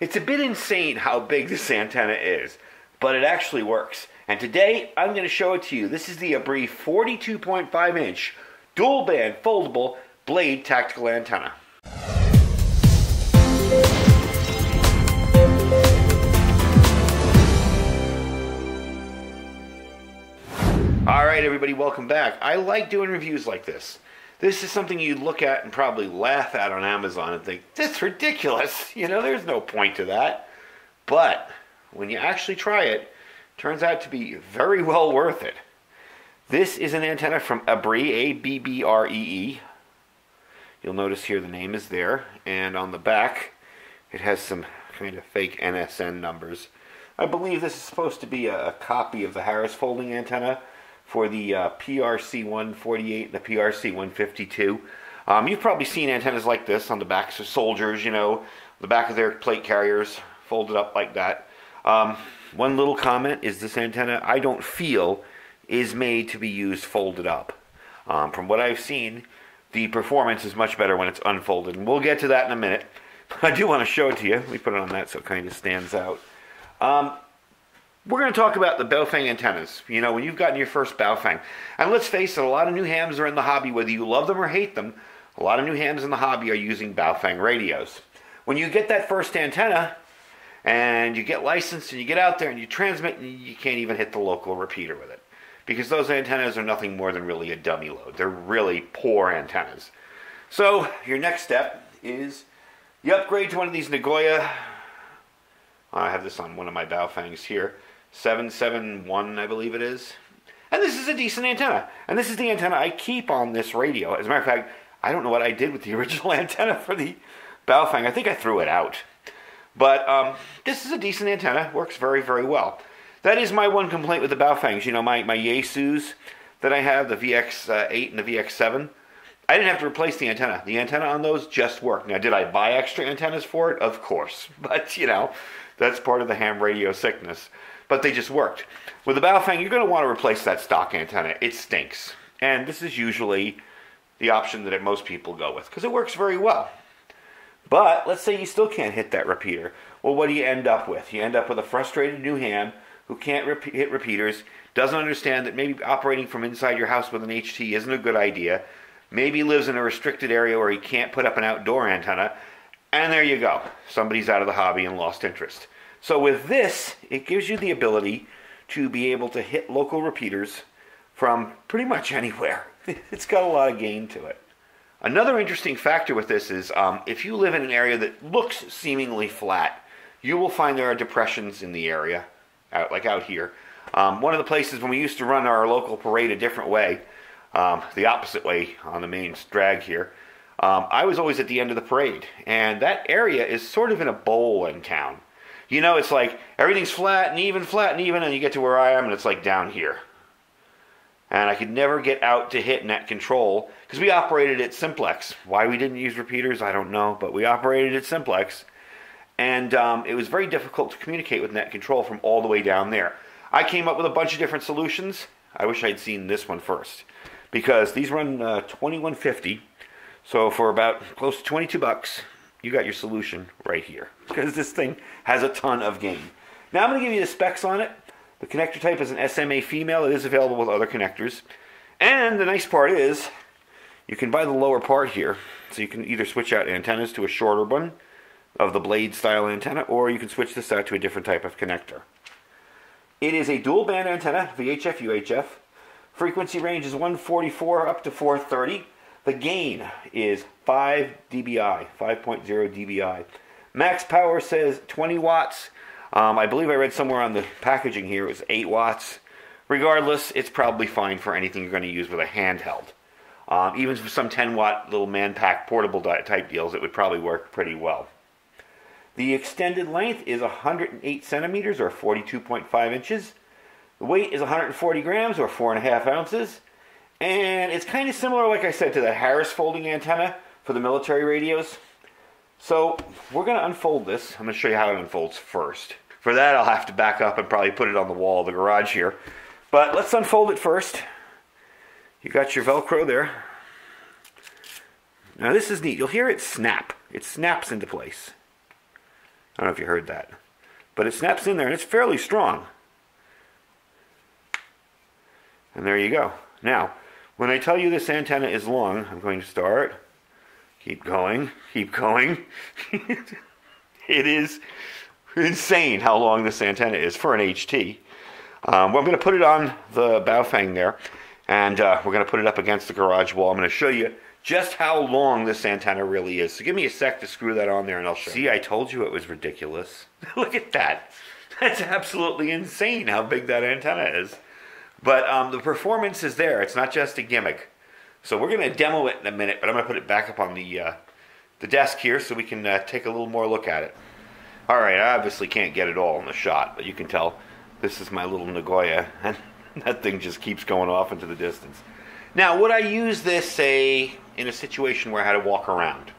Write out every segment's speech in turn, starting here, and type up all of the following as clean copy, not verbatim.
It's a bit insane how big this antenna is, but it actually works. And today, I'm going to show it to you. This is the ABBREE 42.5 inch dual band foldable blade tactical antenna. Alright everybody, welcome back. I like doing reviews like this. This is something you'd look at and probably laugh at on Amazon and think, that's ridiculous. You know, there's no point to that. But when you actually try it, it turns out to be very well worth it. This is an antenna from ABBREE, A-B-B-R-E-E. You'll notice here the name is there, and on the back it has some kind of fake NSN numbers. I believe this is supposed to be a copy of the Harris folding antenna for the PRC-148 and the PRC-152. You've probably seen antennas like this on the backs of soldiers, you know, the back of their plate carriers, folded up like that. One little comment is this antenna, I don't feel, is made to be used folded up. From what I've seen, the performance is much better when it's unfolded, and we'll get to that in a minute. I do want to show it to you. Let me put it on that so it kind of stands out. We're going to talk about the Baofeng antennas. You know, when you've gotten your first Baofeng. And let's face it, a lot of new hams are in the hobby, whether you love them or hate them. A lot of new hams in the hobby are using Baofeng radios. When you get that first antenna, and you get licensed, and you get out there, and you transmit, and you can't even hit the local repeater with it. Because those antennas are nothing more than really a dummy load. They're really poor antennas. So, your next step is you upgrade to one of these Nagoya. I have this on one of my Baofengs here. 771, I believe it is. And this is a decent antenna. And this is the antenna I keep on this radio. As a matter of fact, I don't know what I did with the original antenna for the Baofeng. I think I threw it out. But this is a decent antenna. Works very, very well. That is my one complaint with the Baofengs. You know, my Yaesus that I have, the VX8 and the VX7, I didn't have to replace the antenna. The antenna on those just worked. Now, did I buy extra antennas for it? Of course. But, you know, that's part of the ham radio sickness. But they just worked. With the Baofeng, you're going to want to replace that stock antenna. It stinks. And this is usually the option that most people go with, because it works very well. But let's say you still can't hit that repeater. Well, what do you end up with? You end up with a frustrated new ham who can't hit repeaters, doesn't understand that maybe operating from inside your house with an HT isn't a good idea, maybe lives in a restricted area where he can't put up an outdoor antenna, and there you go. Somebody's out of the hobby and lost interest. So with this, it gives you the ability to be able to hit local repeaters from pretty much anywhere. It's got a lot of gain to it. Another interesting factor with this is if you live in an area that looks seemingly flat, you will find there are depressions in the area, like out here. One of the places when we used to run our local parade a different way, the opposite way on the main drag here, I was always at the end of the parade. And that area is sort of in a bowl in town. You know, it's like everything's flat and even, and you get to where I am and it's like down here. And I could never get out to hit net control because we operated at simplex. Why we didn't use repeaters, I don't know, but we operated at simplex. And it was very difficult to communicate with net control from all the way down there. I came up with a bunch of different solutions. I wish I'd seen this one first, because these run $21.50. So for about close to 22 bucks, you got your solution right here, because this thing has a ton of gain. Now I'm going to give you the specs on it. The connector type is an SMA female. It is available with other connectors. And the nice part is you can buy the lower part here. So you can either switch out antennas to a shorter one of the blade style antenna, or you can switch this out to a different type of connector. It is a dual band antenna, VHF, UHF. Frequency range is 144 up to 430. The gain is 5 dBi, 5.0 dBi. Max power says 20 watts. I believe I read somewhere on the packaging here it was 8 watts. Regardless, it's probably fine for anything you're going to use with a handheld. Even for some 10-watt little man-pack portable type deals, it would probably work pretty well. The extended length is 108 centimeters or 42.5 inches. The weight is 140 grams or 4.5 ounces. And it's kind of similar, like I said, to the Harris folding antenna for the military radios. So we're going to unfold this. I'm going to show you how it unfolds first. For that, I'll have to back up and probably put it on the wall of the garage here. But let's unfold it first. You got your Velcro there. Now this is neat. You'll hear it snap. It snaps into place. don't know if you heard that. But it snaps in there, and it's fairly strong. And there you go. Now, when I tell you this antenna is long, I'm going to start. Keep going. Keep going. It is insane how long this antenna is for an HT. Well, I'm going to put it on the Baofeng there, and we're going to put it up against the garage wall. I'm going to show you just how long this antenna really is. So give me a sec to screw that on there, and I'll show you. See, I told you it was ridiculous. Look at that. That's absolutely insane how big that antenna is. But the performance is there. It's not just a gimmick. So we're going to demo it in a minute, but I'm going to put it back up on the desk here so we can take a little more look at it. All right, I obviously can't get it all in the shot, but you can tell this is my little Nagoya, and that thing just keeps going off into the distance. Now, would I use this, say, in a situation where I had to walk around?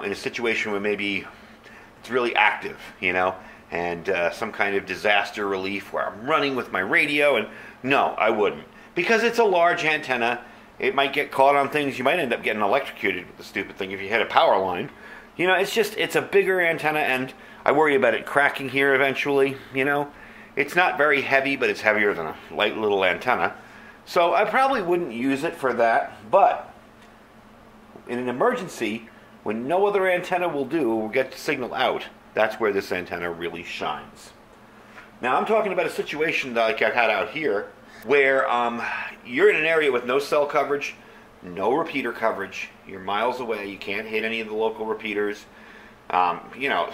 In a situation where maybe it's really active, you know, and some kind of disaster relief where I'm running with my radio, and no, I wouldn't. Because it's a large antenna, it might get caught on things. You might end up getting electrocuted with the stupid thing if you hit a power line. You know, it's a bigger antenna, and I worry about it cracking here eventually, you know. It's not very heavy, but it's heavier than a light little antenna. So I probably wouldn't use it for that, but in an emergency, when no other antenna will do or get the signal out, that's where this antenna really shines. Now I'm talking about a situation like I've had out here, where you're in an area with no cell coverage, no repeater coverage, you're miles away, you can't hit any of the local repeaters. You know,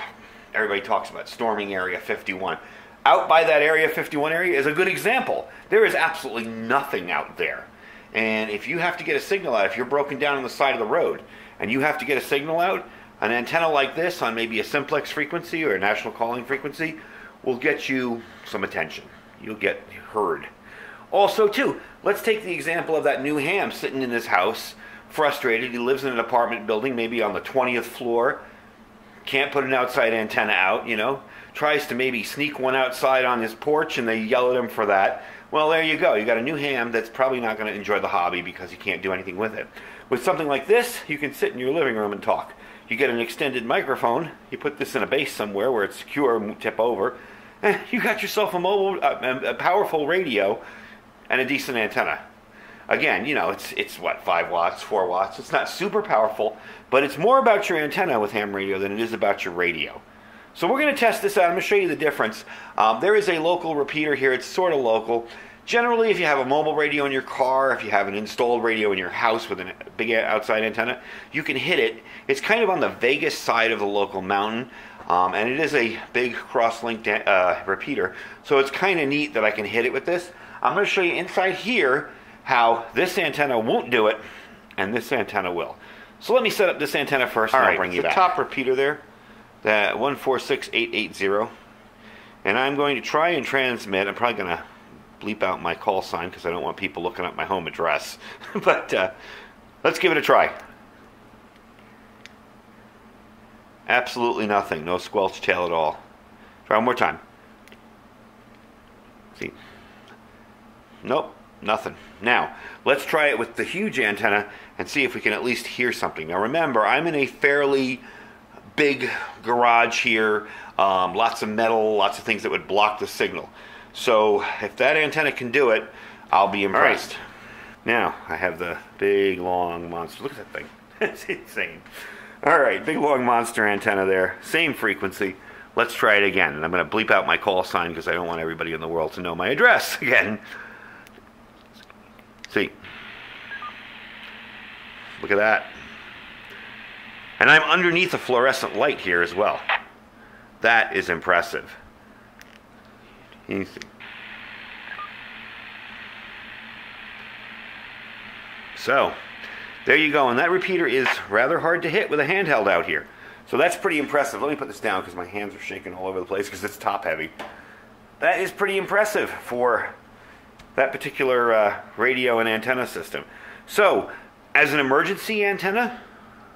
everybody talks about storming Area 51. Out by that Area 51 area is a good example. There is absolutely nothing out there. And if you have to get a signal out, if you're broken down on the side of the road, and you have to get a signal out, an antenna like this on maybe a simplex frequency or a national calling frequency will get you some attention. You'll get heard. Also, too, let's take the example of that new ham sitting in his house, frustrated. He lives in an apartment building, maybe on the 20th floor. Can't put an outside antenna out, you know. Tries to maybe sneak one outside on his porch, and they yell at him for that. Well, there you go. You got a new ham that's probably not going to enjoy the hobby because you can't do anything with it. With something like this, you can sit in your living room and talk. You get an extended microphone. You put this in a base somewhere where it's secure and tip over. And you got yourself a mobile, a powerful radio and a decent antenna. Again, you know, it's what, 5 watts, 4 watts. It's not super powerful, but it's more about your antenna with ham radio than it is about your radio. So we're going to test this out. I'm going to show you the difference. There is a local repeater here. It's sort of local. Generally, if you have a mobile radio in your car, if you have an installed radio in your house with a big outside antenna, you can hit it. It's kind of on the Vegas side of the local mountain, and it is a big cross-linked repeater. So it's kind of neat that I can hit it with this. I'm going to show you inside here how this antenna won't do it, and this antenna will. So let me set up this antenna first, and I'll bring you back. The top repeater there, that 146880, and I'm going to try and transmit. I'm probably going to bleep out my call sign because I don't want people looking up my home address. But let's give it a try. Absolutely nothing. No squelch tail at all. Try one more time. See? Nope, nothing. Now, let's try it with the huge antenna and see if we can at least hear something. Now remember, I'm in a fairly big garage here. Lots of metal, lots of things that would block the signal. So if that antenna can do it, I'll be impressed. Right. Now, I have the big, long monster. Look at that thing. It's insane. All right, big, long monster antenna there. Same frequency. Let's try it again. And I'm going to bleep out my call sign because I don't want everybody in the world to know my address again. See? Look at that. And I'm underneath a fluorescent light here as well. That is impressive. You see. So, there you go. And that repeater is rather hard to hit with a handheld out here. So that's pretty impressive. Let me put this down because my hands are shaking all over the place because it's top heavy. That is pretty impressive for that particular radio and antenna system. So, as an emergency antenna,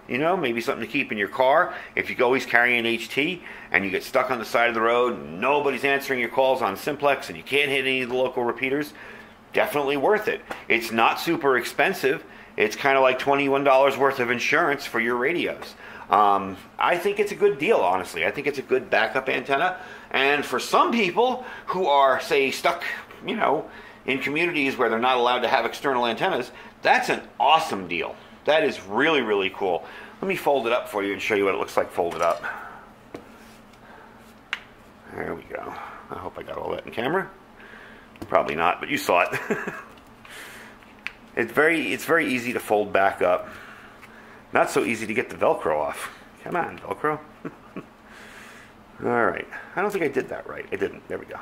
you know, maybe something to keep in your car. If you always carry an HT and you get stuck on the side of the road, nobody's answering your calls on simplex and you can't hit any of the local repeaters, definitely worth it. It's not super expensive. It's kind of like $21 worth of insurance for your radios. I think it's a good deal, honestly. I think it's a good backup antenna. And for some people who are, say, stuck, you know, in communities where they're not allowed to have external antennas, that's an awesome deal. That is really, really cool. Let me fold it up for you and show you what it looks like folded up. There we go. I hope I got all that in camera. Probably not, but you saw it. It's very easy to fold back up. Not so easy to get the Velcro off. Come on, Velcro. All right. I don't think I did that right. I didn't. There we go.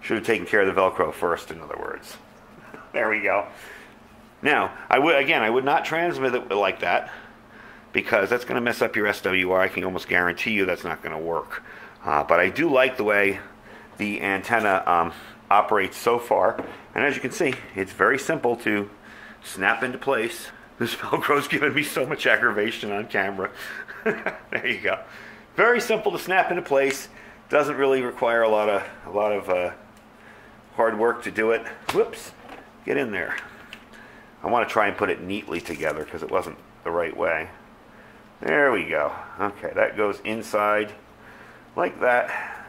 Should have taken care of the Velcro first, in other words. There we go. Now, I would not transmit it like that, because that's going to mess up your SWR. I can almost guarantee you that's not going to work. But I do like the way the antenna operates so far. And as you can see, it's very simple to snap into place. This Velcro's giving me so much aggravation on camera. There you go. Very simple to snap into place. Doesn't really require a lot of hard work to do it. Whoops, get in there. I want to try and put it neatly together because it wasn't the right way. There we go. Okay, that goes inside like that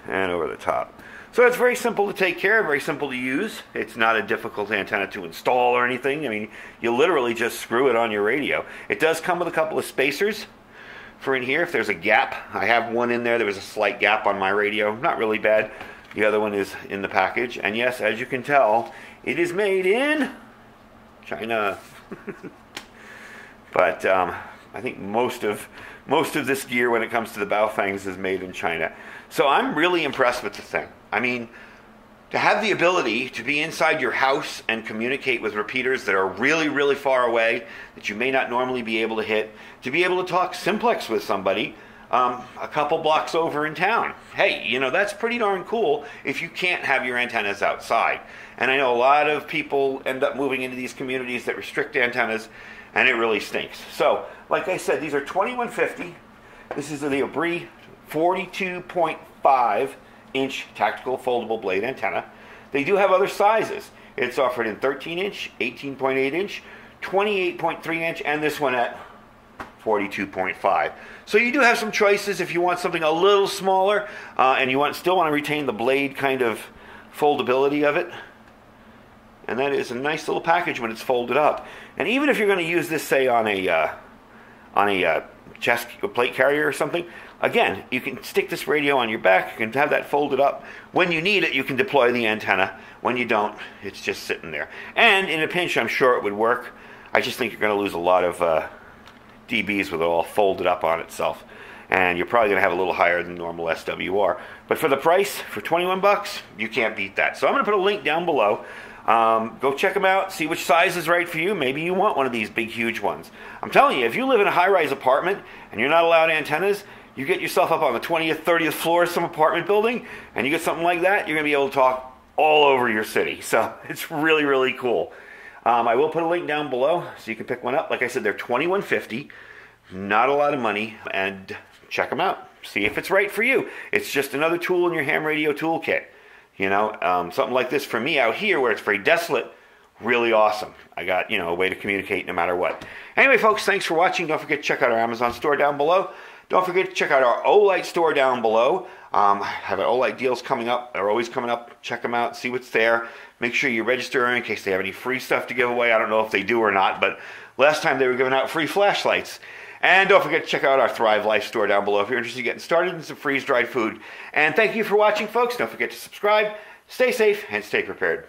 and over the top. So it's very simple to take care of, very simple to use. It's not a difficult antenna to install or anything. I mean, you literally just screw it on your radio. It does come with a couple of spacers for in here if there's a gap. I have one in there. There was a slight gap on my radio. Not really bad. The other one is in the package. And yes, as you can tell, it is made in China. But I think most of this gear when it comes to the Baofangs is made in China. So I'm really impressed with the thing. I mean, to have the ability to be inside your house and communicate with repeaters that are really, really far away, that you may not normally be able to hit, to be able to talk simplex with somebody a couple blocks over in town. Hey, you know, that's pretty darn cool if you can't have your antennas outside. And I know a lot of people end up moving into these communities that restrict antennas, and it really stinks. So, like I said, these are 2150. This is the ABBREE 42.5-inch tactical foldable blade antenna. They do have other sizes. It's offered in 13-inch, 18.8-inch, 28.3-inch, and this one at 42.5. So you do have some choices if you want something a little smaller and you still want to retain the blade kind of foldability of it. And that is a nice little package when it's folded up. And even if you're going to use this, say, on a chest plate carrier or something, again, you can stick this radio on your back. You can have that folded up. When you need it, you can deploy the antenna. When you don't, it's just sitting there. And in a pinch, I'm sure it would work. I just think you're going to lose a lot of dBs with it all folded up on itself. And you're probably going to have a little higher than normal SWR. But for the price, for 21 bucks, you can't beat that. So I'm going to put a link down below. Go check them out, see which size is right for you. Maybe you want one of these big, huge ones. I'm telling you, if you live in a high-rise apartment and you're not allowed antennas, you get yourself up on the 20th, 30th floor of some apartment building, and you get something like that, you're going to be able to talk all over your city. So it's really, really cool. I will put a link down below so you can pick one up. Like I said, they're $21.50, not a lot of money, and check them out. See if it's right for you. It's just another tool in your ham radio toolkit. You know, something like this for me out here where it's very desolate, really awesome. I got, you know, a way to communicate no matter what. Anyway, folks, thanks for watching. Don't forget to check out our Amazon store down below. Don't forget to check out our Olight store down below. I have Olight deals coming up. They're always coming up. Check them out. See what's there. Make sure you register in case they have any free stuff to give away. I don't know if they do or not, but last time they were giving out free flashlights. And don't forget to check out our Thrive Life store down below if you're interested in getting started in some freeze-dried food. And thank you for watching, folks. Don't forget to subscribe, stay safe, and stay prepared.